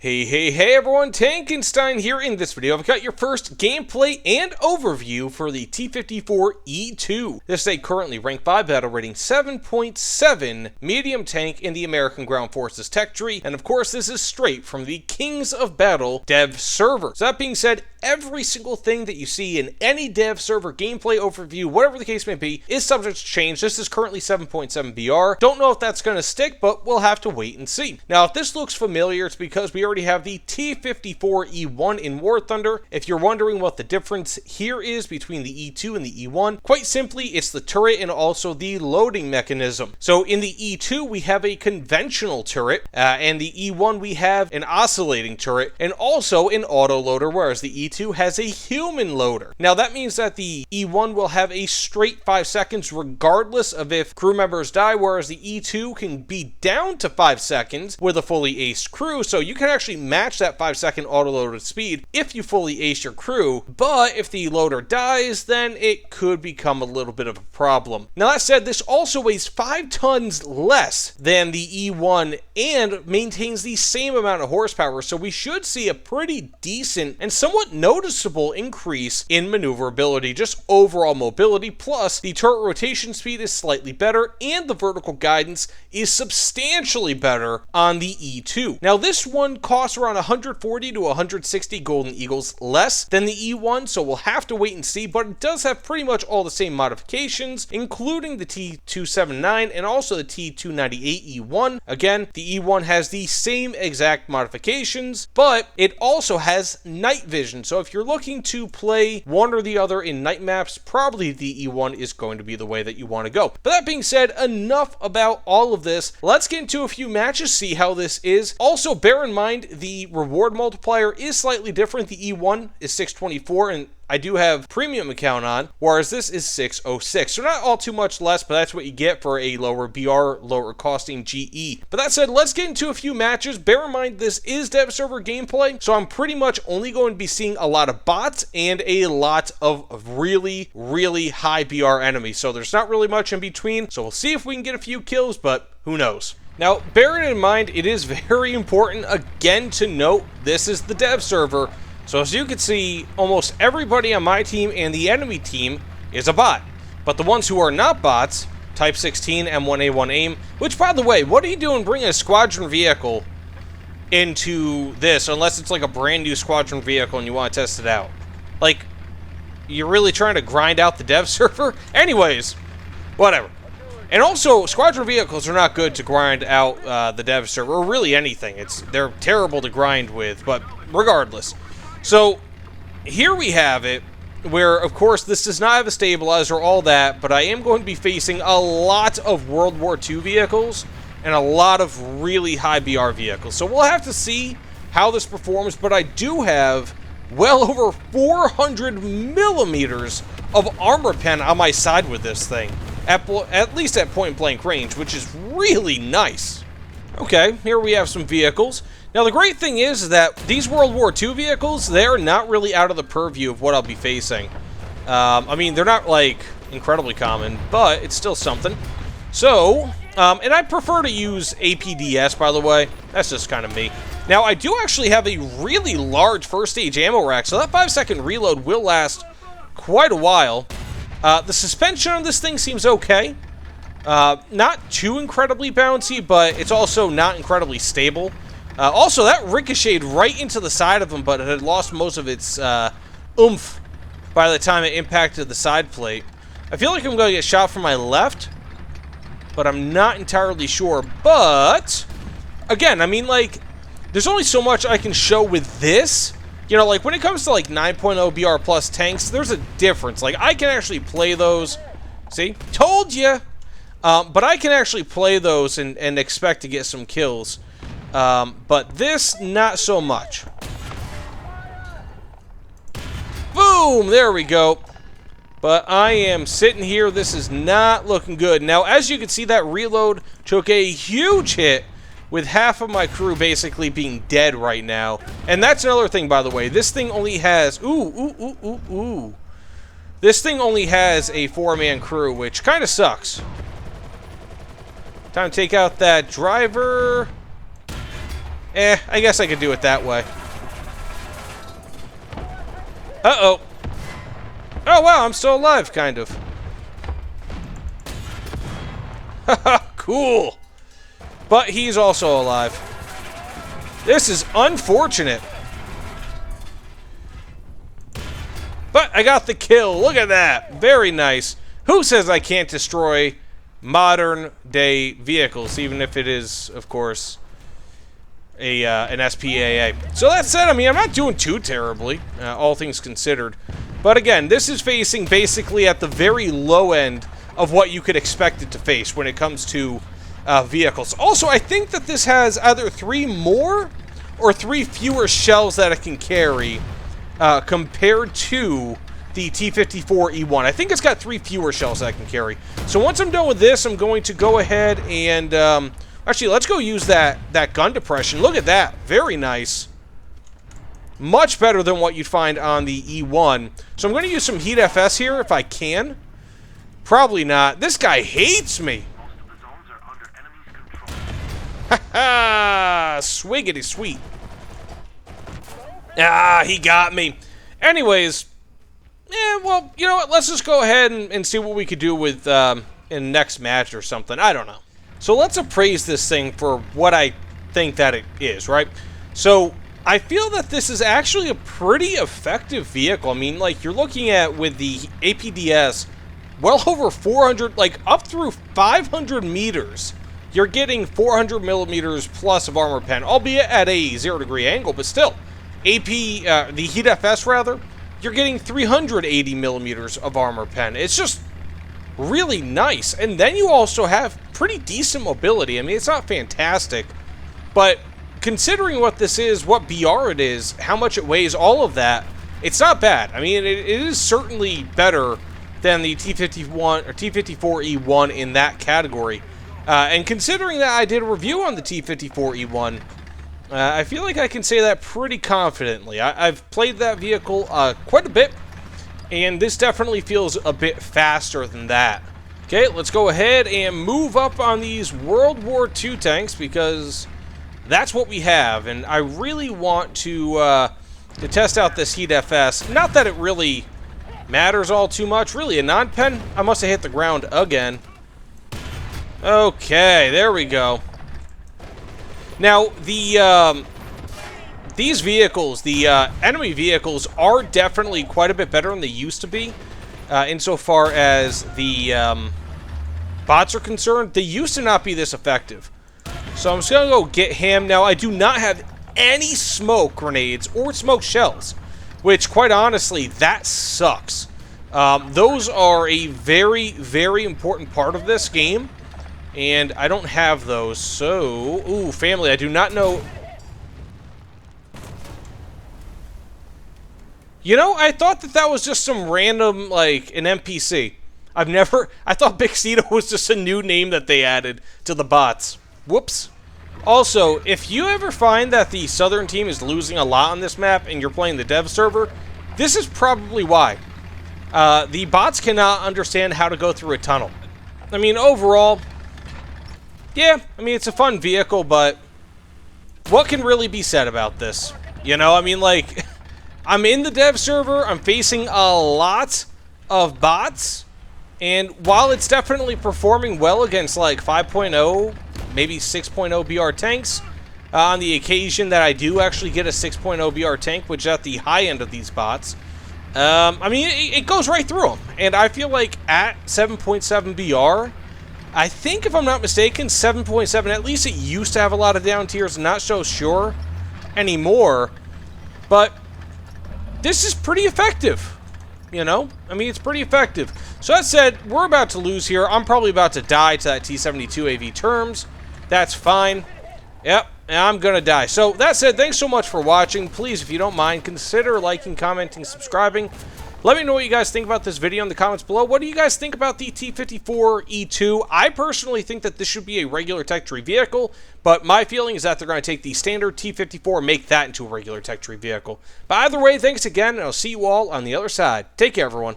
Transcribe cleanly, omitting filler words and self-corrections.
Hey everyone, Tankenstein here. In this video, I've got your first gameplay and overview for the T54E2. This is a currently rank 5 battle rating 7.7 medium tank in the American Ground Forces tech tree, and of course this is straight from the Kings of Battle dev server. So that being said, every single thing that you see in any dev server gameplay overview, whatever the case may be, is subject to change. This is currently 7.7 BR. Don't know if that's going to stick, but we'll have to wait and see. Now, if this looks familiar, it's because we already have the T54E1 in War Thunder. If you're wondering what the difference here is between the E2 and the E1, quite simply, it's the turret and also the loading mechanism. So in the E2, we have a conventional turret, and the E1, we have an oscillating turret, and also an auto loader, whereas the E2 has a human loader. Now, that means that the E1 will have a straight 5 seconds regardless of if crew members die, whereas the E2 can be down to 5 seconds with a fully aced crew, so you can actually match that 5-second auto-loaded speed if you fully ace your crew, but if the loader dies, then it could become a little bit of a problem. Now, that said, this also weighs 5 tons less than the E1 and maintains the same amount of horsepower, so we should see a pretty decent and somewhat noticeable increase in maneuverability, just overall mobility, plus the turret rotation speed is slightly better, and the vertical guidance is substantially better on the E2. Now, this one costs around 140 to 160 Golden Eagles less than the E1, so we'll have to wait and see, but it does have pretty much all the same modifications, including the T279 and also the T298E1. Again, the E1 has the same exact modifications, but it also has night vision, so if you're looking to play one or the other in night maps, probably the E1 is going to be the way that you want to go. But that being said, enough about all of this. Let's get into a few matches, see how this is. Also, bear in mind, the reward multiplier is slightly different. The E1 is 624, and I do have premium account on, whereas this is 606. So not all too much less, but that's what you get for a lower BR, lower costing GE. But that said, let's get into a few matches. Bear in mind, this is dev server gameplay, so I'm pretty much only going to be seeing a lot of bots and a lot of really, really high BR enemies. So there's not really much in between. So we'll see if we can get a few kills, but who knows? Now, bearing in mind, it is very important, again, to note, this is the dev server. So as you can see, almost everybody on my team and the enemy team is a bot. But the ones who are not bots, Type 16, M1A1 AIM, which, by the way, what are you doing bringing a squadron vehicle into this, unless it's like a brand new squadron vehicle and you want to test it out? Like, you're really trying to grind out the dev server? Anyways, whatever. And also, squadron vehicles are not good to grind out the dev server, or really anything. They're terrible to grind with, but regardless. So, here we have it, where, of course, this does not have a stabilizer, all that, but I am going to be facing a lot of World War II vehicles and a lot of really high BR vehicles. So, we'll have to see how this performs, but I do have well over 400 millimeters of armor pen on my side with this thing. At least at point-blank range, which is really nice. Okay, here we have some vehicles. Now, the great thing is that these World War II vehicles, they're not really out of the purview of what I'll be facing. I mean, they're not, like, incredibly common, but it's still something. So, and I prefer to use APDS, by the way. That's just kind of me. Now, I do actually have a really large first-stage ammo rack, so that 5-second reload will last quite a while. The suspension on this thing seems okay. Not too incredibly bouncy, but it's also not incredibly stable. Also, that ricocheted right into the side of him, but it had lost most of its oomph by the time it impacted the side plate. I feel like I'm going to get shot from my left, but I'm not entirely sure. But, again, I mean, like, there's only so much I can show with this. You know, like, when it comes to, like, 9.0 BR plus tanks, there's a difference. Like, I can actually play those. See? Told ya! But I can actually play those and expect to get some kills. But this, not so much. Boom! There we go. But I am sitting here. This is not looking good. Now, as you can see, that reload took a huge hit, with half of my crew basically being dead right now. And that's another thing, by the way. This thing only has... This thing only has a 4-man crew, which kind of sucks. Time to take out that driver. I guess I could do it that way. Uh-oh. Oh, wow, I'm still alive, kind of. Haha, cool. But he's also alive. This is unfortunate. But I got the kill. Look at that. Very nice. Who says I can't destroy modern day vehicles, even if it is, of course, an SPAA. So that said, I mean, I'm not doing too terribly, all things considered. But again, this is facing basically at the very low end of what you could expect it to face when it comes to vehicles. Also, I think that this has either 3 more or 3 fewer shells that it can carry compared to the T54E1. I think it's got 3 fewer shells that I can carry. So once I'm done with this, I'm going to go ahead and... actually, let's go use that gun depression. Look at that. Very nice. Much better than what you'd find on the E1. So I'm going to use some Heat FS here if I can. Probably not. This guy hates me. Ha ha! Swiggity sweet. Ah, he got me. Anyways, well, you know what? Let's just go ahead and see what we could do with in next match or something. I don't know. So let's appraise this thing for what I think that it is, right? So I feel that this is actually a pretty effective vehicle. I mean, like, you're looking at, with the APDS, well over 400, like, up through 500 meters. You're getting 400 millimeters plus of armor pen, albeit at a 0-degree angle, but still. the Heat FS, rather, you're getting 380 millimeters of armor pen. It's just really nice. And then you also have pretty decent mobility. I mean, it's not fantastic, but considering what this is, what BR it is, how much it weighs, all of that, it's not bad. I mean, it is certainly better than the T51 or T54E1 in that category. And considering that I did a review on the T54E1, I feel like I can say that pretty confidently. I've played that vehicle quite a bit, and this definitely feels a bit faster than that. Okay, let's go ahead and move up on these World War II tanks, because that's what we have, and I really want to test out this Heat FS. Not that it really matters all too much. Really, a non-pen? I must have hit the ground again. Okay, there we go. Now, these vehicles, the enemy vehicles, are definitely quite a bit better than they used to be, insofar as the bots are concerned. They used to not be this effective. So I'm just going to go get him. Now, I do not have any smoke grenades or smoke shells, which, quite honestly, that sucks. Those are a very, very important part of this game, and I don't have those. So, ooh, family, I do not know. You know, I thought that was just some random, like, an NPC. I thought Big Cito was just a new name that they added to the bots. Whoops. Also, if you ever find that the Southern team is losing a lot on this map and you're playing the dev server, this is probably why. The bots cannot understand how to go through a tunnel. I mean, overall, yeah, I mean, it's a fun vehicle, but what can really be said about this? You know, I mean, like, I'm in the dev server, I'm facing a lot of bots, and while it's definitely performing well against, like, 5.0, maybe 6.0 BR tanks, on the occasion that I do actually get a 6.0 BR tank, which is at the high end of these bots, I mean, it goes right through them. And I feel like at 7.7 BR, I think, if I'm not mistaken, 7.7, at least it used to have a lot of down tiers, not so sure anymore, but this is pretty effective, you know? I mean, it's pretty effective. So that said, we're about to lose here. I'm probably about to die to that T72 AV terms. That's fine. Yep, I'm gonna die. So that said, thanks so much for watching. Please, if you don't mind, consider liking, commenting, subscribing. Let me know what you guys think about this video in the comments below. What do you guys think about the T54E2? I personally think that this should be a regular tech tree vehicle, but my feeling is that they're going to take the standard T54 and make that into a regular tech tree vehicle. But either way, thanks again, and I'll see you all on the other side. Take care, everyone.